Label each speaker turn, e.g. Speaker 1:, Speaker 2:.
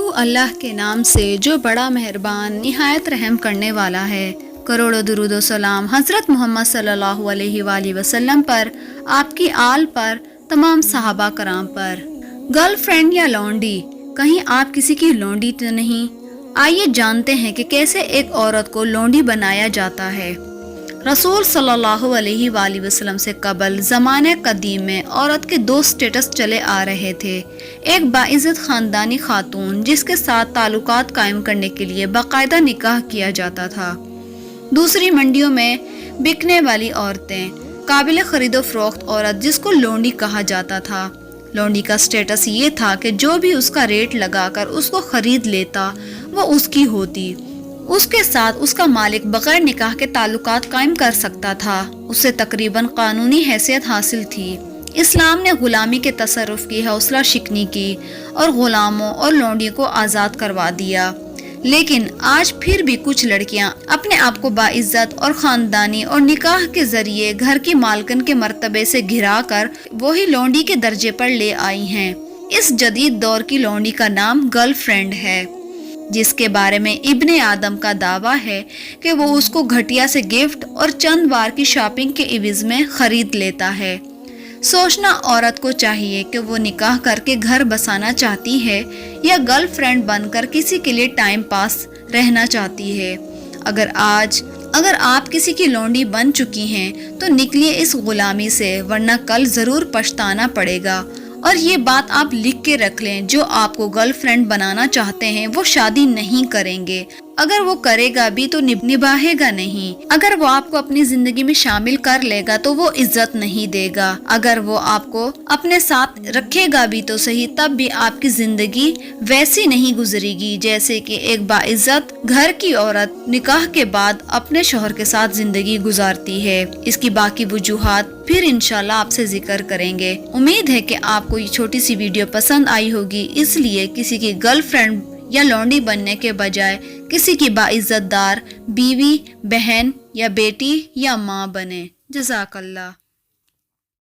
Speaker 1: شروع اللہ کے نام سے جو بڑا مہربان نہایت رحم کرنے والا ہے۔ کروڑوں درود و سلام حضرت محمد صلی اللہ علیہ وآلہ وسلم پر، آپ کی آل پر، تمام صحابہ کرام پر۔ گرل فرینڈ یا لونڈی، کہیں آپ کسی کی لونڈی تو نہیں؟ آئیے جانتے ہیں کہ کیسے ایک عورت کو لونڈی بنایا جاتا ہے۔ رسول صلی اللہ علیہ وآلہ وسلم سے قبل زمانے قدیم میں عورت کے دو سٹیٹس چلے آ رہے تھے۔ ایک باعزت خاندانی خاتون جس کے ساتھ تعلقات قائم کرنے کے لیے باقاعدہ نکاح کیا جاتا تھا، دوسری منڈیوں میں بکنے والی عورتیں، قابل خرید و فروخت عورت جس کو لونڈی کہا جاتا تھا۔ لونڈی کا سٹیٹس یہ تھا کہ جو بھی اس کا ریٹ لگا کر اس کو خرید لیتا وہ اس کی ہوتی، اس کے ساتھ اس کا مالک بغیر نکاح کے تعلقات قائم کر سکتا تھا، اسے تقریباً قانونی حیثیت حاصل تھی۔ اسلام نے غلامی کے تصرف کی حوصلہ شکنی کی اور غلاموں اور لونڈی کو آزاد کروا دیا، لیکن آج پھر بھی کچھ لڑکیاں اپنے آپ کو باعزت اور خاندانی اور نکاح کے ذریعے گھر کی مالکن کے مرتبے سے گھرا کر وہی لونڈی کے درجے پر لے آئی ہیں۔ اس جدید دور کی لونڈی کا نام گرل فرینڈ ہے، جس کے بارے میں ابن آدم کا دعویٰ ہے کہ وہ اس کو گھٹیا سے گفٹ اور چند بار کی شاپنگ کے عوض میں خرید لیتا ہے۔ سوچنا عورت کو چاہیے کہ وہ نکاح کر کے گھر بسانا چاہتی ہے یا گرل فرینڈ بن کر کسی کے لیے ٹائم پاس رہنا چاہتی ہے۔ اگر آپ کسی کی لونڈی بن چکی ہیں تو نکلیے اس غلامی سے، ورنہ کل ضرور پچھتانا پڑے گا۔ اور یہ بات آپ لکھ کے رکھ لیں، جو آپ کو گرل فرینڈ بنانا چاہتے ہیں وہ شادی نہیں کریں گے، اگر وہ کرے گا بھی تو نبھائے گا نہیں۔ اگر وہ آپ کو اپنی زندگی میں شامل کر لے گا تو وہ عزت نہیں دے گا، اگر وہ آپ کو اپنے ساتھ رکھے گا بھی تو صحیح، تب بھی آپ کی زندگی ویسی نہیں گزرے گی جیسے کہ ایک باعزت گھر کی عورت نکاح کے بعد اپنے شوہر کے ساتھ زندگی گزارتی ہے۔ اس کی باقی وجوہات پھر انشاءاللہ آپ سے ذکر کریں گے۔ امید ہے کہ آپ کو یہ چھوٹی سی ویڈیو پسند آئی ہوگی، اس لیے کسی کی گرل فرینڈ یا لونڈی بننے کے بجائے کسی کی باعزت دار بیوی، بہن یا بیٹی یا ماں بنے۔ جزاک اللہ۔